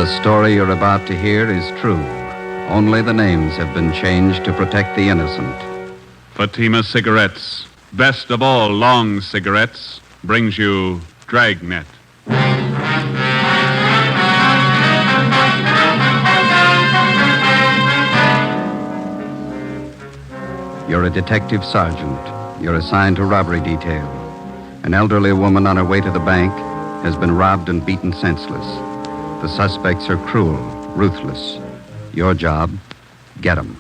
The story you're about to hear is true. Only the names have been changed to protect the innocent. Fatima Cigarettes, best of all long cigarettes, brings you Dragnet. You're a detective sergeant. You're assigned to robbery detail. An elderly woman on her way to the bank has been robbed and beaten senseless. The suspects are cruel, ruthless. Your job, get 'em.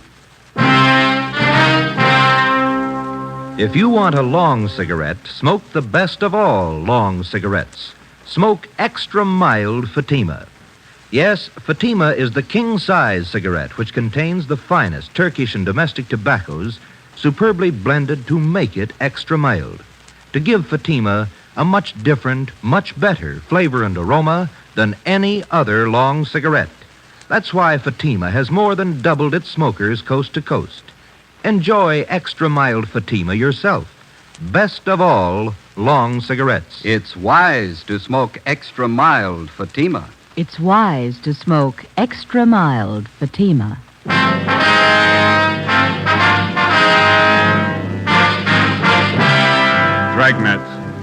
If you want a long cigarette, smoke the best of all long cigarettes. Smoke extra mild Fatima. Yes, Fatima is the king-size cigarette which contains the finest Turkish and domestic tobaccos superbly blended to make it extra mild, to give Fatima a much different, much better flavor and aroma than any other long cigarette. That's why Fatima has more than doubled its smokers coast to coast. Enjoy extra mild Fatima yourself. Best of all long cigarettes. It's wise to smoke extra mild Fatima. It's wise to smoke extra mild Fatima. Dragnet,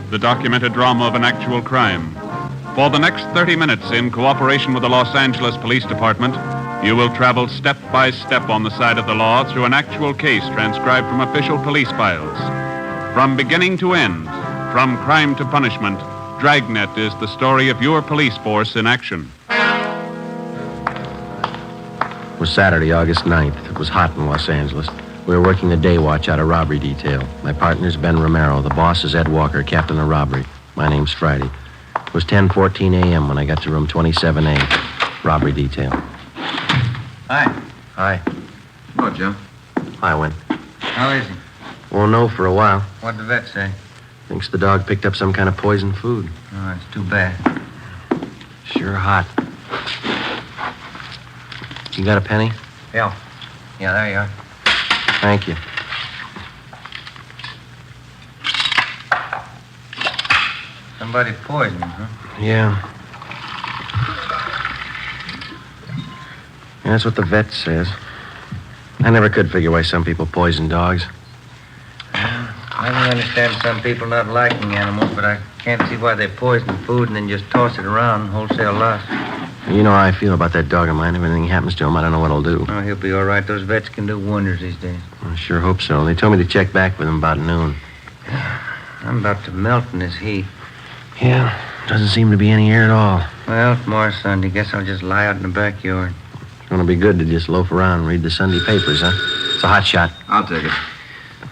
the documented drama of an actual crime. For the next 30 minutes, in cooperation with the Los Angeles Police Department, you will travel step by step on the side of the law through an actual case transcribed from official police files. From beginning to end, from crime to punishment, Dragnet is the story of your police force in action. It was Saturday, August 9th. It was hot in Los Angeles. We were working the day watch out of robbery detail. My partner's Ben Romero. The boss is Ed Walker, captain of robbery. My name's Friday. It was 10:14 a.m. when I got to room 27A, robbery detail. Hi. Hi. Hello, Joe. Hi, Win. How is he? Won't know for a while. What'd the vet say? Thinks the dog picked up some kind of poisoned food. Oh, it's too bad. Sure hot. You got a penny? Yeah. Yeah, there you are. Thank you. Somebody poisoned, huh? Yeah. That's what the vet says. I never could figure why some people poison dogs. I can understand some people not liking animals, but I can't see why they poison food and then just toss it around wholesale loss. You know how I feel about that dog of mine. If anything happens to him, I don't know what he'll do. Oh, he'll be all right. Those vets can do wonders these days. I sure hope so. They told me to check back with him about noon. I'm about to melt in this heat. Yeah, doesn't seem to be any air at all. Well, tomorrow's Sunday. Guess I'll just lie out in the backyard. It's going to be good to just loaf around and read the Sunday papers, huh? It's a hot shot. I'll take it.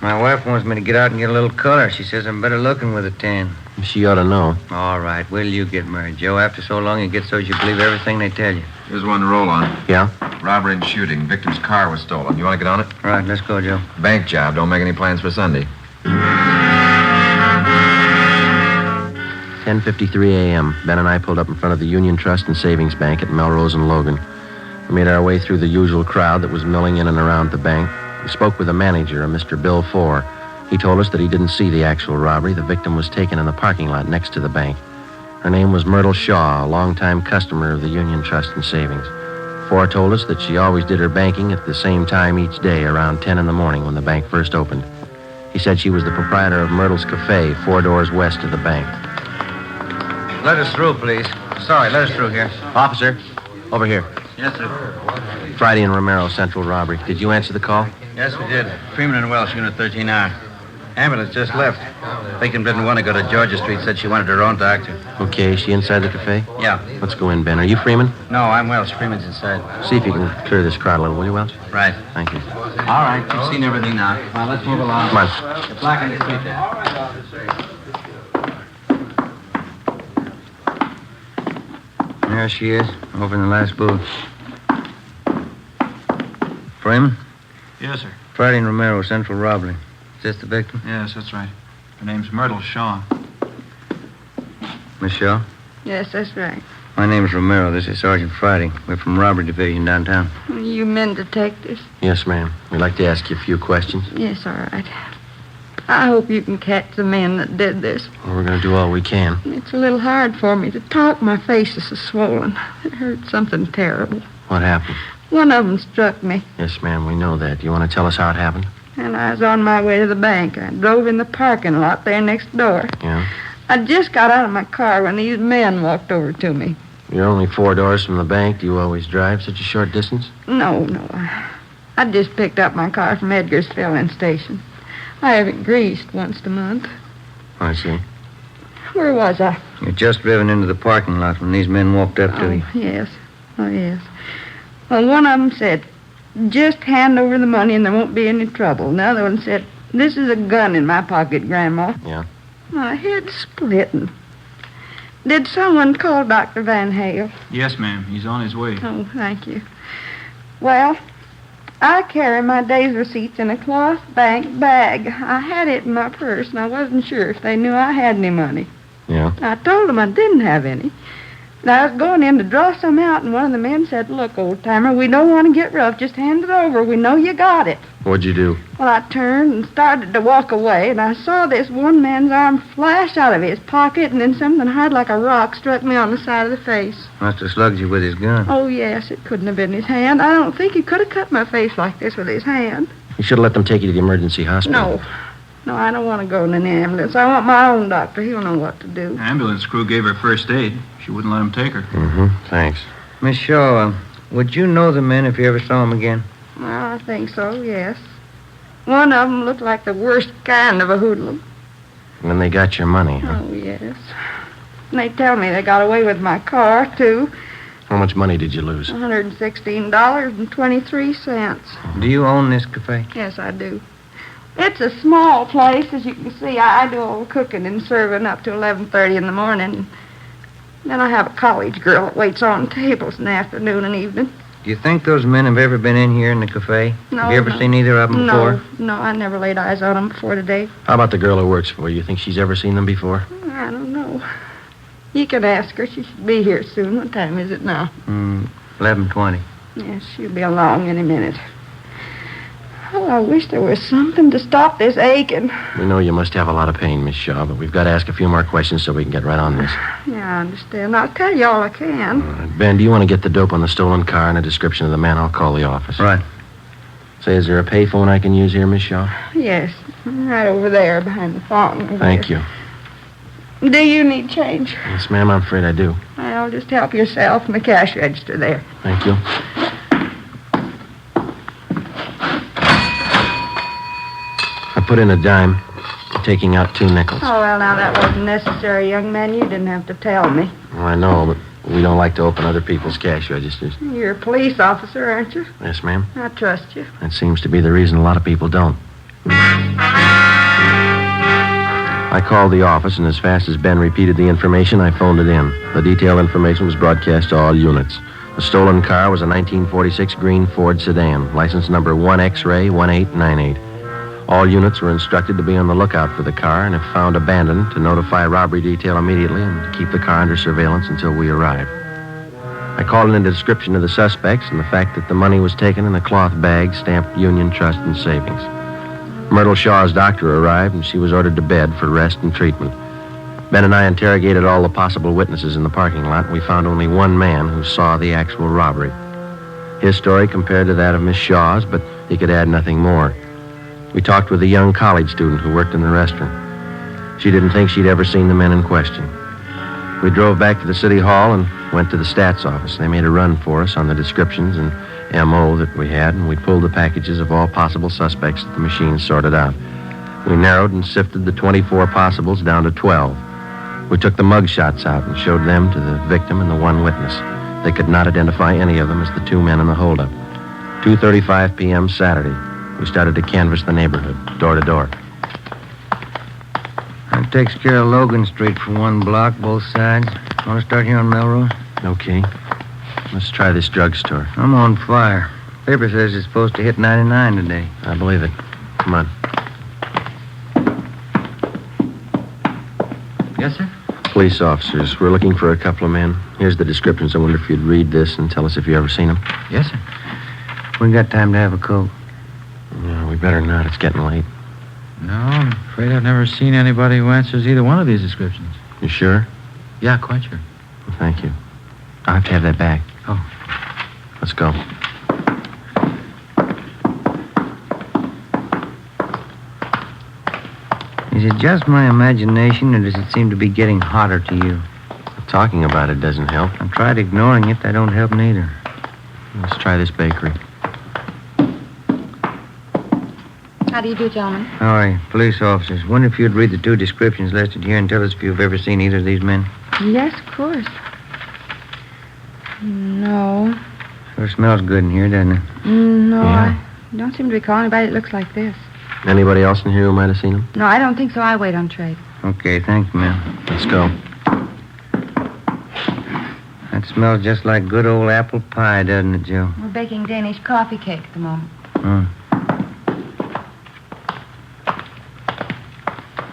My wife wants me to get out and get a little color. She says I'm better looking with a tan. She ought to know. All right. Will you get married, Joe? After so long, you get so you believe everything they tell you. Here's one to roll on. Yeah? Robbery and shooting. Victim's car was stolen. You want to get on it? All right, let's go, Joe. Bank job. Don't make any plans for Sunday. 10:53 a.m. Ben and I pulled up in front of the Union Trust and Savings Bank at Melrose and Logan. We made our way through the usual crowd that was milling in and around the bank. We spoke with the manager, a Mr. Bill Fore. He told us that he didn't see the actual robbery. The victim was taken in the parking lot next to the bank. Her name was Myrtle Shaw, a longtime customer of the Union Trust and Savings. Fore told us that she always did her banking at the same time each day, around 10 in the morning when the bank first opened. He said she was the proprietor of Myrtle's Cafe, 4 doors west of the bank. Let us through, please. Sorry, let us through here. Officer, over here. Yes, sir. Friday and Romero, central robbery. Did you answer the call? Yes, we did. Freeman and Welsh, Unit 13R. Ambulance just left. Victim didn't want to go to Georgia Street, said she wanted her own doctor. Okay, is she inside the cafe? Yeah. Let's go in, Ben. Are you Freeman? No, I'm Welsh. Freeman's inside. See if you can clear this crowd a little, will you, Welch? Right. Thank you. All right, you've seen everything now. Now, let's move along. Come on. The block on the street there. There she is, over in the last booth. Freeman? Yes, sir. Friday and Romero, central robbery. Is this the victim? Yes, that's right. Her name's Myrtle Shaw. Miss Shaw? Yes, that's right. My name's Romero. This is Sergeant Friday. We're from Robbery Division downtown. You men detectives? Yes, ma'am. We'd like to ask you a few questions. Yes, all right. I hope you can catch the men that did this. Well, we're going to do all we can. It's a little hard for me to talk. My face is so swollen. It hurt something terrible. What happened? One of them struck me, Yes, ma'am, we know that. You want to tell us how it happened? and I was on my way to the bank. I drove in the parking lot there next door. Yeah? I just got out of my car when these men walked over to me. You're only 4 doors from the bank. Do you always drive such a short distance? No. I just picked up my car from Edgar's filling station. I have it greased once a month. I see. Where was I? You'd just driven into the parking lot when these men walked up to you. Yes. Oh, yes. Well, one of them said, just hand over the money and there won't be any trouble. The other one said, this is a gun in my pocket, Grandma. Yeah? My head's splitting. Did someone call Dr. Van Hale? Yes, ma'am. He's on his way. Oh, thank you. Well, I carry my day's receipts in a cloth bank bag. I had it in my purse, and I wasn't sure if they knew I had any money. Yeah? I told them I didn't have any. And I was going in to draw some out, and one of the men said, look, old-timer, we don't want to get rough. Just hand it over. We know you got it. What'd you do? Well, I turned and started to walk away, and I saw this one man's arm flash out of his pocket, and then something hard like a rock struck me on the side of the face. Must have slugged you with his gun. Oh, yes, it couldn't have been his hand. I don't think he could have cut my face like this with his hand. You should have let them take you to the emergency hospital. No, I don't want to go in an ambulance. I want my own doctor. He'll know what to do. The ambulance crew gave her first aid. She wouldn't let him take her. Mm-hmm. Thanks. Miss Shaw, would you know the men if you ever saw them again? Well, I think so, yes. One of them looked like the worst kind of a hoodlum. And then they got your money, huh? Oh, yes. And they tell me they got away with my car, too. How much money did you lose? $116.23. Do you own this cafe? Yes, I do. It's a small place, as you can see. I do all the cooking and serving up to 11:30 in the morning. Then I have a college girl that waits on tables in the afternoon and evening. Do you think those men have ever been in here in the cafe? No. Have you ever seen either of them before? No, I never laid eyes on them before today. How about the girl who works for you? You think she's ever seen them before? I don't know. You can ask her. She should be here soon. What time is it now? 11:20. Yes, she'll be along any minute. Oh, I wish there was something to stop this aching. We know you must have a lot of pain, Miss Shaw, but we've got to ask a few more questions so we can get right on this. Yeah, I understand. I'll tell you all I can. All right. Ben, do you want to get the dope on the stolen car and a description of the man? I'll call the office. Right. Say, is there a payphone I can use here, Miss Shaw? Yes, right over there behind the fountain. over Thank there. you. Do you need change? Yes, ma'am, I'm afraid I do. Well, just help yourself in the cash register there. Thank you. I put in a dime, taking out 2 nickels. Oh, well, now that wasn't necessary, young man. You didn't have to tell me. Oh, I know, but we don't like to open other people's cash registers. You're a police officer, aren't you? Yes, ma'am. I trust you. That seems to be the reason a lot of people don't. I called the office, and as fast as Ben repeated the information, I phoned it in. The detailed information was broadcast to all units. The stolen car was a 1946 green Ford sedan, license number 1X-ray 1898. All units were instructed to be on the lookout for the car, and if found abandoned, to notify robbery detail immediately and to keep the car under surveillance until we arrived. I called in a description of the suspects and the fact that the money was taken in a cloth bag stamped Union Trust and Savings. Myrtle Shaw's doctor arrived, and she was ordered to bed for rest and treatment. Ben and I interrogated all the possible witnesses in the parking lot, and we found only one man who saw the actual robbery. His story compared to that of Miss Shaw's, but he could add nothing more. We talked with a young college student who worked in the restaurant. She didn't think she'd ever seen the men in question. We drove back to the city hall and went to the stats office. They made a run for us on the descriptions and M.O. that we had, and we pulled the packages of all possible suspects that the machine sorted out. We narrowed and sifted the 24 possibles down to 12. We took the mug shots out and showed them to the victim and the one witness. They could not identify any of them as the 2 men in the holdup. 2:35 p.m. Saturday. We started to canvass the neighborhood, door to door. That takes care of Logan Street for 1 block, both sides. Want to start here on Melrose? Okay. Let's try this drugstore. I'm on fire. Paper says it's supposed to hit 99 today. I believe it. Come on. Yes, sir? Police officers. We're looking for a couple of men. Here's the descriptions. I wonder if you'd read this and tell us if you've ever seen them. Yes, sir. We got time to have a coat. No, we better not. It's getting late. No, I'm afraid I've never seen anybody who answers either one of these descriptions. You sure? Yeah, quite sure. Well, thank you. I'll have to have that back. Oh. Let's go. Is it just my imagination, or does it seem to be getting hotter to you? Talking about it doesn't help. I tried ignoring it. That don't help neither. Let's try this bakery. How do you do, gentlemen? All right, police officers. Wonder if you'd read the 2 descriptions listed here and tell us if you've ever seen either of these men. Yes, of course. No. Sure smells good in here, doesn't it? No, Yeah. I don't seem to recall anybody that looks like this. Anybody else in here who might have seen him? No, I don't think so. I wait on trade. Okay, thank you, ma'am. Let's go. That smells just like good old apple pie, doesn't it, Joe? We're baking Danish coffee cake at the moment.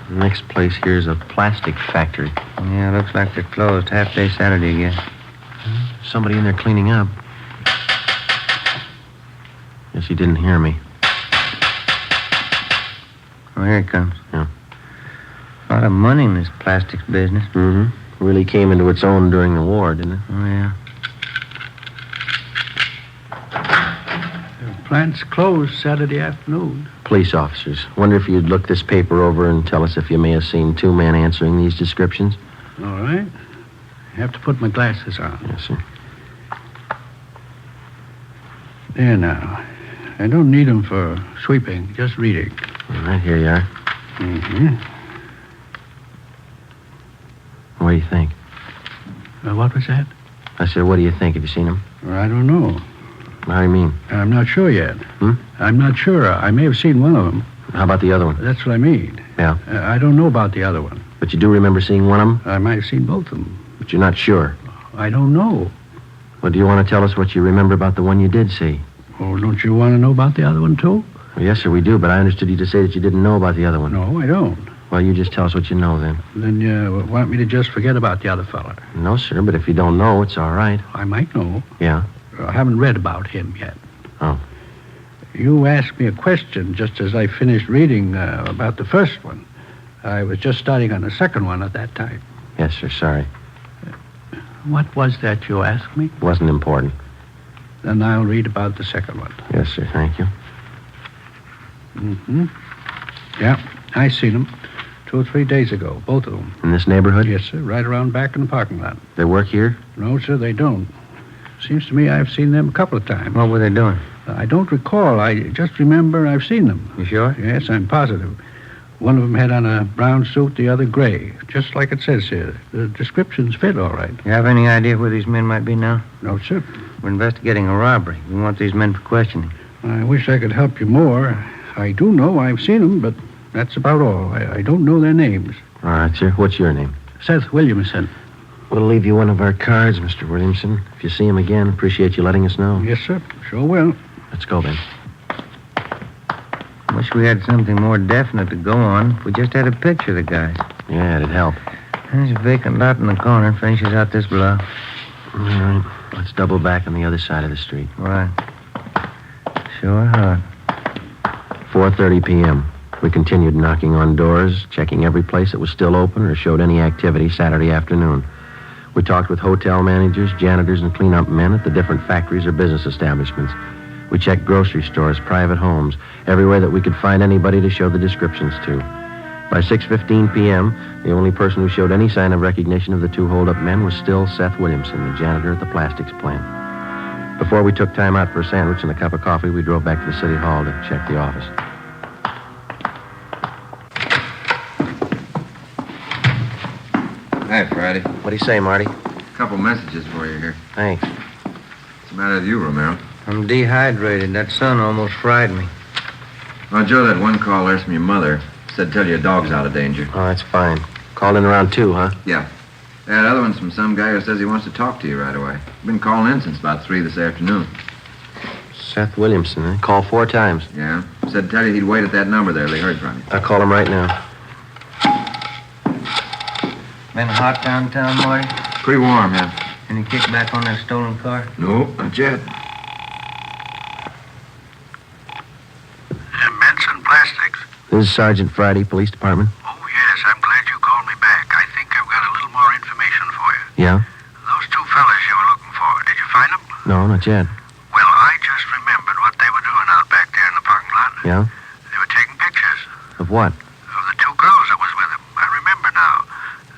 The next place here is a plastic factory. Yeah, looks like they're closed. Half-day Saturday again. Somebody in there cleaning up. Guess he didn't hear me. Oh, here it comes. Yeah. A lot of money in this plastics business. Mm-hmm. Really came into its own during the war, didn't it? Oh, yeah. The plant's closed Saturday afternoon. Police officers. Wonder if you'd look this paper over and tell us if you may have seen 2 men answering these descriptions. All right. I have to put my glasses on. Yes, sir. There now. I don't need them for sweeping, just reading. All right, here you are. Mm-hmm. What do you think? What was that? I said, what do you think? Have you seen him? I don't know. How do you mean? I'm not sure yet. Hmm? I'm not sure. I may have seen one of them. How about the other one? That's what I mean. Yeah. I don't know about the other one. But you do remember seeing one of them? I might have seen both of them. But you're not sure. I don't know. Well, do you want to tell us what you remember about the one you did see? Oh, don't you want to know about the other one, too? Well, yes, sir, we do, but I understood you to say that you didn't know about the other one. No, I don't. Well, you just tell us what you know, then. Then you want me to just forget about the other fella? No, sir, but if you don't know, it's all right. I might know. Yeah? I haven't read about him yet. Oh. You asked me a question just as I finished reading about the first one. I was just starting on the second one at that time. Yes, sir, sorry. What was that you asked me? Wasn't important. Then I'll read about the second one. Yes, sir, thank you. Mm-hmm. Yeah, I seen them 2 or 3 days ago, both of them. In this neighborhood? Yes, sir, right around back in the parking lot. They work here? No, sir, they don't. Seems to me I've seen them a couple of times. What were they doing? I don't recall. I just remember I've seen them. You sure? Yes, I'm positive. One of them had on a brown suit, the other gray, just like it says here. The descriptions fit all right. You have any idea where these men might be now? No, sir. We're investigating a robbery. We want these men for questioning. I wish I could help you more. I do know I've seen them, but that's about all. I don't know their names. All right, sir. What's your name? Seth Williamson. We'll leave you one of our cards, Mr. Williamson. If you see him again, appreciate you letting us know. Yes, sir. Sure will. Let's go, then. Wish we had something more definite to go on. If we just had a picture of the guys. Yeah, it'd help. There's a vacant lot in the corner. Finishes out this block. All right. Let's double back on the other side of the street. Right. Sure hot. 4:30 p.m. We continued knocking on doors, checking every place that was still open or showed any activity Saturday afternoon. We talked with hotel managers, janitors, and cleanup men at the different factories or business establishments. We checked grocery stores, private homes, everywhere that we could find anybody to show the descriptions to. By 6:15 p.m., the only person who showed any sign of recognition of the 2 hold-up men was still Seth Williamson, the janitor at the plastics plant. Before we took time out for a sandwich and a cup of coffee, we drove back to the city hall to check the office. Hey, Friday. What do you say, Marty? Couple messages for you here. Thanks. What's the matter with you, Romero? I'm dehydrated. That sun almost fried me. Oh, Joe, that one call there's from your mother. Said tell your dog's out of danger. Oh, that's fine. Called in around 2, huh? Yeah. That other one's from some guy who says he wants to talk to you right away. Been calling in since about 3 this afternoon. Seth Williamson, eh? Called 4 times. Yeah. Said tell you he'd wait at that number there till he heard from you. I'll call him right now. Been hot downtown, Marty? Pretty warm, yeah. Any kickback on that stolen car? No, not yet. Benson Plastics. This is Sergeant Friday, Police Department. Oh, yes. I'm glad you called me back. I think I've got a little more information for you. Yeah? Those two fellas you were looking for, did you find them? No, not yet. Well, I just remembered what they were doing out back there in the parking lot. Yeah? They were taking pictures Of what? of the two girls that was with them. I remember now.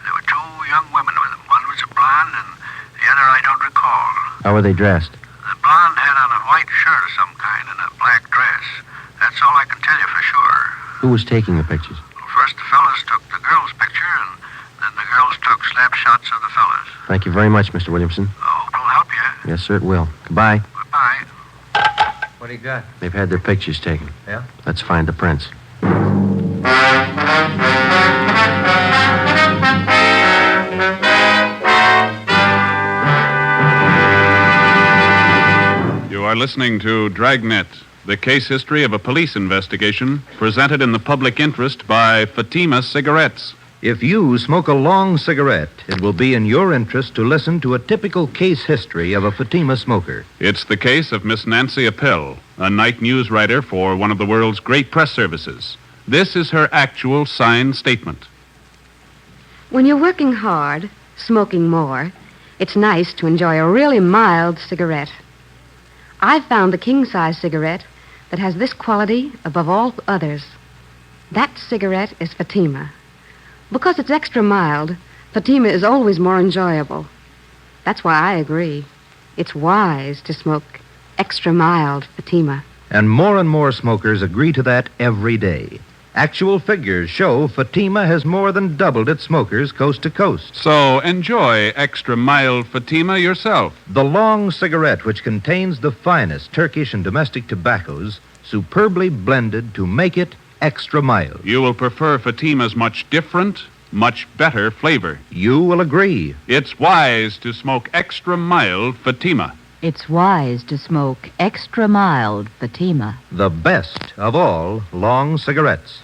There were two young women with them. One was a blonde, and the other I don't recall. How were they dressed? The blonde had on a white shirt of some kind and a black dress. That's all I can tell you for sure. Who was taking the pictures? First, the fellas took the girls' picture, and then the girls took snapshots of the fellas. Thank you very much, Mr. Williamson. Oh, it'll help you. Yes, sir, it will. Goodbye. Goodbye. What do you got? They've had their pictures taken. Yeah? Let's find the prints. You are listening to Dragnet, the case history of a police investigation presented in the public interest by Fatima Cigarettes. If you smoke a long cigarette, it will be in your interest to listen to a typical case history of a Fatima smoker. It's the case of Miss Nancy Appel, a night news writer for one of the world's great press services. This is her actual signed statement. When you're working hard, smoking more, it's nice to enjoy a really mild cigarette. I've found the king-size cigarette that has this quality above all others. That cigarette is Fatima. Because it's extra mild, Fatima is always more enjoyable. That's why I agree. It's wise to smoke extra mild Fatima. And more smokers agree to that every day. Actual figures show Fatima has more than doubled its smokers coast to coast. So enjoy extra mild Fatima yourself. The long cigarette, which contains the finest Turkish and domestic tobaccos, superbly blended to make it extra mild. You will prefer Fatima's much different, much better flavor. You will agree. It's wise to smoke extra mild Fatima. It's wise to smoke extra mild Fatima. The best of all long cigarettes.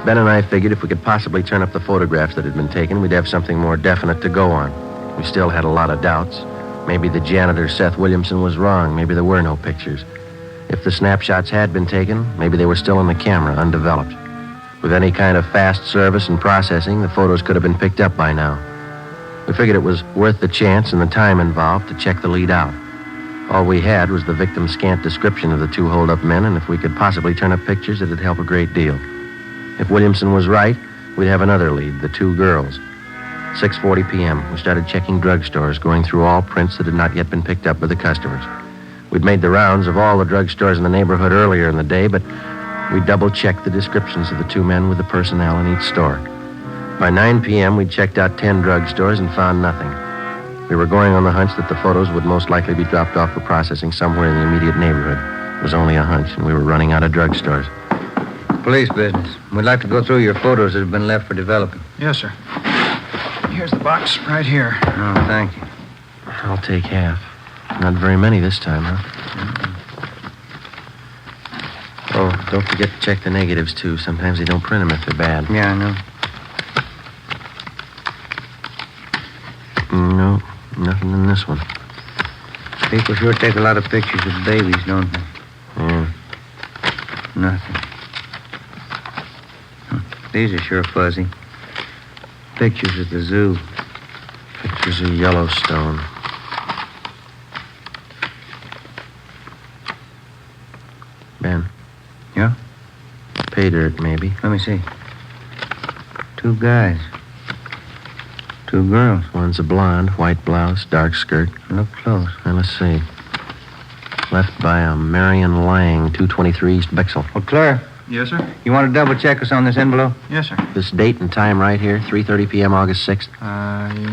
Ben and I figured if we could possibly turn up the photographs that had been taken, we'd have something more definite to go on. We still had a lot of doubts. Maybe the janitor, Seth Williamson, was wrong. Maybe there were no pictures. If the snapshots had been taken, maybe they were still on the camera, undeveloped. With any kind of fast service and processing, the photos could have been picked up by now. We figured it was worth the chance and the time involved to check the lead out. All we had was the victim's scant description of the two hold-up men, and if we could possibly turn up pictures, it'd help a great deal. If Williamson was right, we'd have another lead, the two girls. 6:40 p.m., we started checking drugstores, going through all prints that had not yet been picked up by the customers. We'd made the rounds of all the drugstores in the neighborhood earlier in the day, but we double-checked the descriptions of the two men with the personnel in each store. By 9 p.m., we'd checked out 10 drugstores and found nothing. We were going on the hunch that the photos would most likely be dropped off for processing somewhere in the immediate neighborhood. It was only a hunch, and we were running out of drugstores. Police business. We'd like to go through your photos that have been left for developing. Yes, sir. Here's the box right here. Oh, thank you. I'll take half. Not very many this time, huh? Oh, don't forget to check the negatives, too. Sometimes they don't print them if they're bad. Yeah, I know. No, nothing in this one. People sure take a lot of pictures of babies, don't they? Yeah. Nothing. These are sure fuzzy. Pictures of the zoo. Pictures of Yellowstone. Ben. Yeah? Pay dirt, maybe. Let me see. Two guys. Two girls. One's a blonde, white blouse, dark skirt. Look close. Now, let's see. Left by a Marion Lang, 223 East Bexel. Well, Claire. Yes, sir? You want to double check us on this envelope? Yes, sir. This date and time right here, 3:30 p.m., August 6th.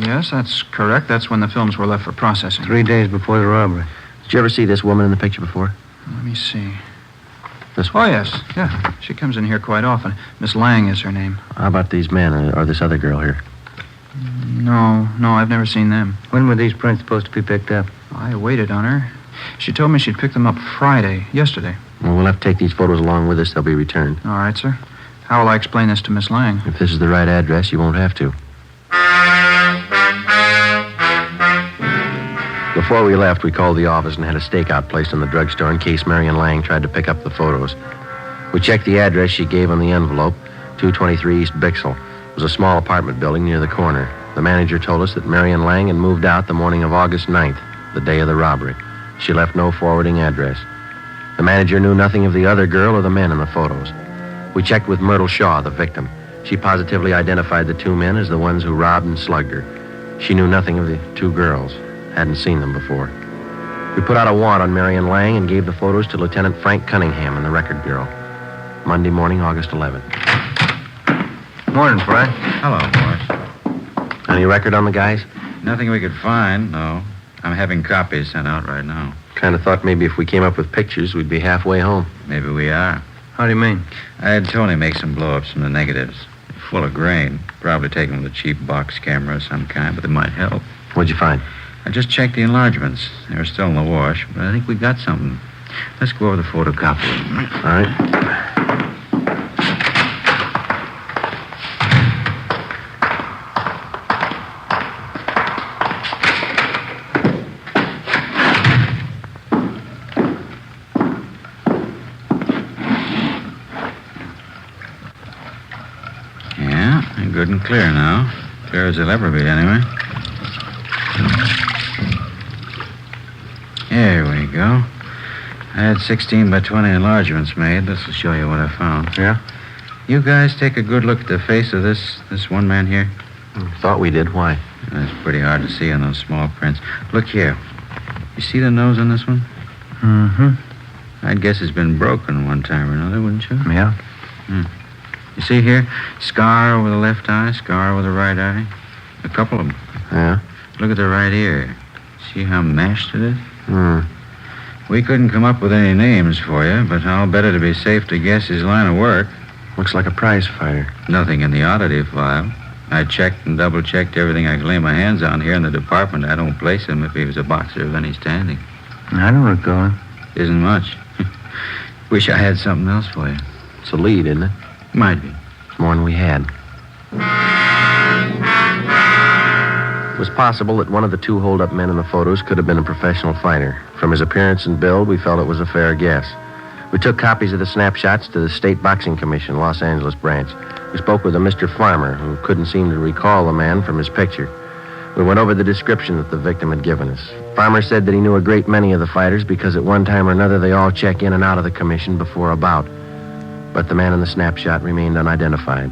Yes, that's correct. That's when the films were left for processing. 3 days before the robbery. Did you ever see this woman in the picture before? Let me see. This one? Oh, yes. Yeah. She comes in here quite often. Miss Lang is her name. How about these men or this other girl here? No, I've never seen them. When were these prints supposed to be picked up? I waited on her. She told me she'd pick them up yesterday. Well, we'll have to take these photos along with us. They'll be returned. All right, sir. How will I explain this to Miss Lang? If this is the right address, you won't have to. Before we left, we called the office and had a stakeout placed in the drugstore in case Marion Lang tried to pick up the photos. We checked the address she gave on the envelope, 223 East Bixel. It was a small apartment building near the corner. The manager told us that Marion Lang had moved out the morning of August 9th, the day of the robbery. She left no forwarding address. The manager knew nothing of the other girl or the men in the photos. We checked with Myrtle Shaw, the victim. She positively identified the two men as the ones who robbed and slugged her. She knew nothing of the two girls, hadn't seen them before. We put out a warrant on Marion Lang and gave the photos to Lieutenant Frank Cunningham in the Record Bureau. Monday morning, August 11th. Morning, Fry. Hello, boss. Any record on the guys? Nothing we could find, no. I'm having copies sent out right now. Kind of thought maybe if we came up with pictures, we'd be halfway home. Maybe we are. How do you mean? I had Tony make some blow-ups from the negatives. Full of grain. Probably taken with a cheap box camera of some kind, but they might help. What'd you find? I just checked the enlargements. They were still in the wash, but I think we got something. Let's go over the photocopy. All right. Yeah, they're good and clear now. Clear as they'll ever be, anyway. There we go. I had 16 by 20 enlargements made. This will show you what I found. Yeah? You guys take a good look at the face of this one man here. Thought we did. Why? It's pretty hard to see on those small prints. Look here. You see the nose on this one? Mm-hmm. I'd guess it's been broken one time or another, wouldn't you? Yeah. You see here? Scar over the left eye, scar over the right eye. A couple of them. Yeah? Look at the right ear. See how mashed it is? Hmm. We couldn't come up with any names for you, but I'll bet it'd be safe to guess his line of work. Looks like a prize fighter. Nothing in the oddity file. I checked and double-checked everything I could lay my hands on here in the department. I don't place him if he was a boxer of any standing. I don't recall him. Isn't much. Wish I had something else for you. It's a lead, isn't it? Might be. It's more than we had. It was possible that one of the two hold-up men in the photos could have been a professional fighter. From his appearance and build, we felt it was a fair guess. We took copies of the snapshots to the State Boxing Commission, Los Angeles branch. We spoke with a Mr. Farmer, who couldn't seem to recall the man from his picture. We went over the description that the victim had given us. Farmer said that he knew a great many of the fighters because at one time or another they all check in and out of the commission before a bout. But the man in the snapshot remained unidentified.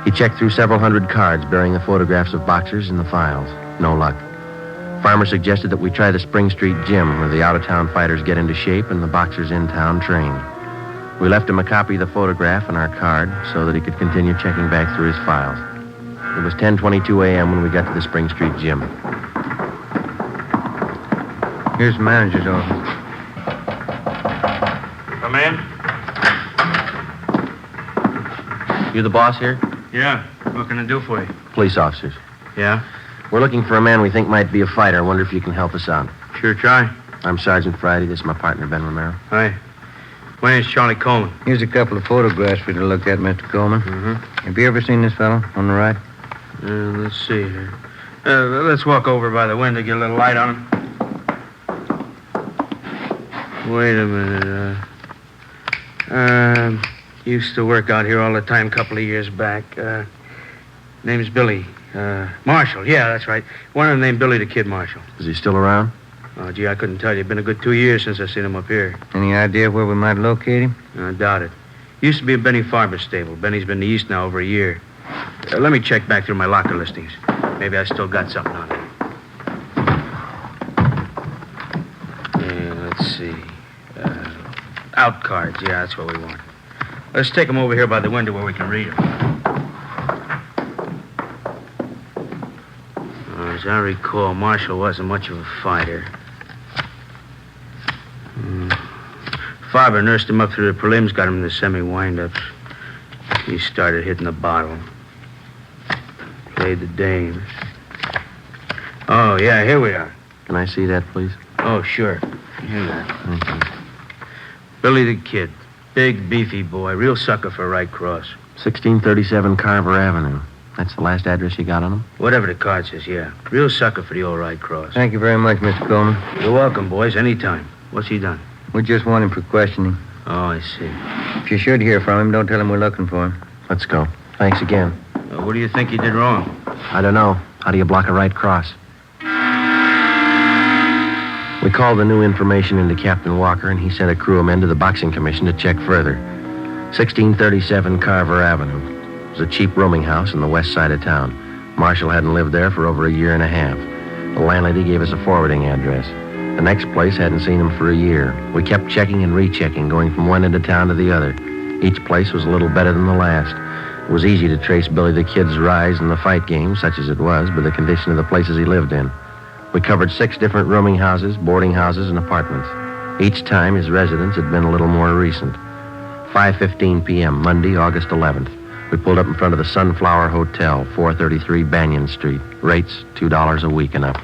He checked through several hundred cards bearing the photographs of boxers in the files. No luck. Farmer suggested that we try the Spring Street gym where the out-of-town fighters get into shape and the boxers in town train. We left him a copy of the photograph and our card so that he could continue checking back through his files. It was 10:22 a.m. when we got to the Spring Street gym. Here's the manager's office. Come in. You the boss here? Yeah. What can I do for you? Police officers. Yeah? We're looking for a man we think might be a fighter. I wonder if you can help us out. Sure, try. I'm Sergeant Friday. This is my partner, Ben Romero. Hi. My name's Charlie Coleman. Here's a couple of photographs for you to look at, Mr. Coleman. Mm-hmm. Have you ever seen this fellow on the right? Let's see here. Let's walk over by the window, get a little light on him. Wait a minute. Used to work out here all the time a couple of years back. Name's Billy. Marshall, yeah, that's right. One of them named Billy the Kid Marshall. Is he still around? Oh, gee, I couldn't tell you. It's been a good 2 years since I seen him up here. Any idea where we might locate him? I doubt it. Used to be in Benny Farber's stable. Benny's been in the East now over a year. Let me check back through my locker listings. Maybe I still got something on him. Yeah, let's see. Out cards. Yeah, that's what we want. Let's take them over here by the window where we can read them. As I recall, Marshall wasn't much of a fighter. Farber nursed him up through the prelims, got him in the semi-windups. He started hitting the bottle. Played the dames. Oh, yeah, here we are. Can I see that, please? Oh, sure. Here we are. Thank you. Billy the Kid. Big, beefy boy. Real sucker for right cross. 1637 Carver Avenue. That's the last address you got on him? Whatever the card says, yeah. Real sucker for the old Red Cross. Thank you very much, Mr. Coleman. You're welcome, boys. Anytime. What's he done? We just want him for questioning. Oh, I see. If you should hear from him, don't tell him we're looking for him. Let's go. Thanks again. What do you think he did wrong? I don't know. How do you block a right cross? We called the new information into Captain Walker, and he sent a crew of men to the Boxing Commission to check further. 1637 Carver Avenue. It was a cheap rooming house on the west side of town. Marshall hadn't lived there for over a year and a half. The landlady gave us a forwarding address. The next place hadn't seen him for a year. We kept checking and rechecking, going from one end of town to the other. Each place was a little better than the last. It was easy to trace Billy the Kid's rise in the fight game, such as it was, by the condition of the places he lived in. We covered 6 different rooming houses, boarding houses, and apartments. Each time his residence had been a little more recent. 5:15 p.m., Monday, August 11th. We pulled up in front of the Sunflower Hotel, 433 Banyan Street. Rates, $2 a week and up.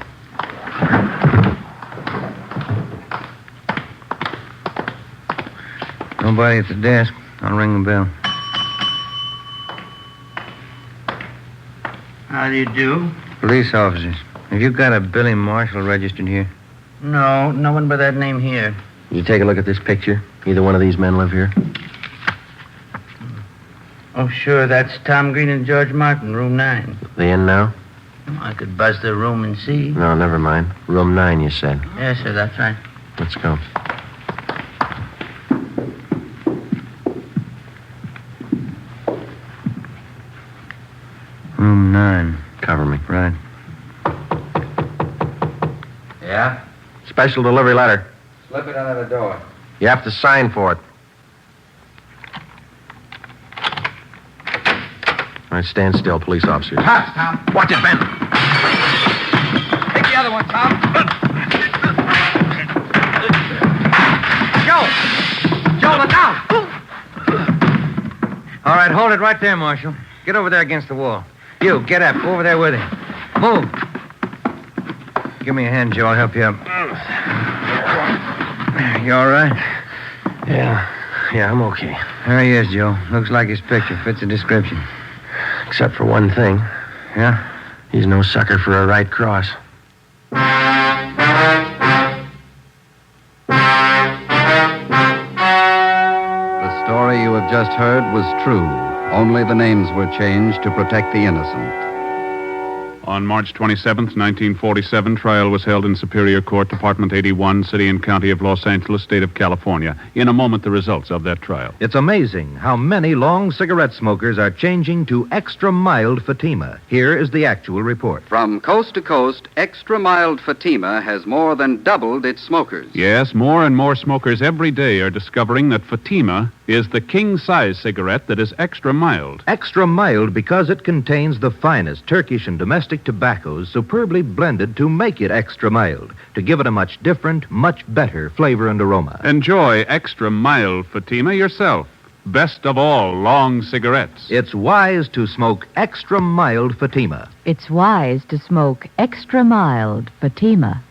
Nobody at the desk. I'll ring the bell. How do you do? Police officers. Have you got a Billy Marshall registered here? No, no one by that name here. You take a look at this picture. Either one of these men live here? Oh, sure, that's Tom Green and George Martin, room 9. They in now? I could buzz their room and see. No, never mind. Room 9, you said. Yes, sir, that's right. Let's go. Room 9. Cover me. Right. Yeah? Special delivery letter. Slip it under the door. You have to sign for it. All right, stand still, police officers. Pass, Tom. Watch it, Ben. Take the other one, Tom. Joe, look out. All right, hold it right there, Marshal. Get over there against the wall. You, get up. Go over there with him. Move. Give me a hand, Joe. I'll help you up. You all right? Yeah, I'm okay. There he is, Joe. Looks like his picture. Fits the description. Except for one thing. Yeah? He's no sucker for a right cross. The story you have just heard was true. Only the names were changed to protect the innocent. On March 27th, 1947, trial was held in Superior Court, Department 81, City and County of Los Angeles, State of California. In a moment, the results of that trial. It's amazing how many long cigarette smokers are changing to extra mild Fatima. Here is the actual report. From coast to coast, extra mild Fatima has more than doubled its smokers. Yes, more and more smokers every day are discovering that Fatima is the king-size cigarette that is extra mild. Extra mild because it contains the finest Turkish and domestic tobaccos superbly blended to make it extra mild, to give it a much different, much better flavor and aroma. Enjoy extra mild Fatima yourself. Best of all, long cigarettes. It's wise to smoke extra mild Fatima. It's wise to smoke extra mild Fatima.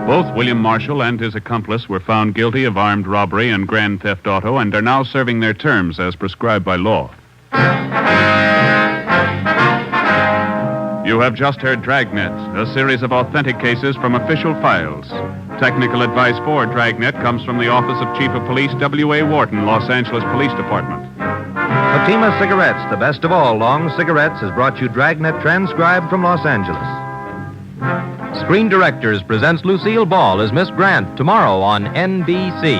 Both William Marshall and his accomplice were found guilty of armed robbery and grand theft auto and are now serving their terms as prescribed by law. You have just heard Dragnet, a series of authentic cases from official files. Technical advice for Dragnet comes from the Office of Chief of Police W.A. Wharton, Los Angeles Police Department. Fatima Cigarettes, the best of all long cigarettes, has brought you Dragnet transcribed from Los Angeles. Screen Directors presents Lucille Ball as Miss Grant tomorrow on NBC.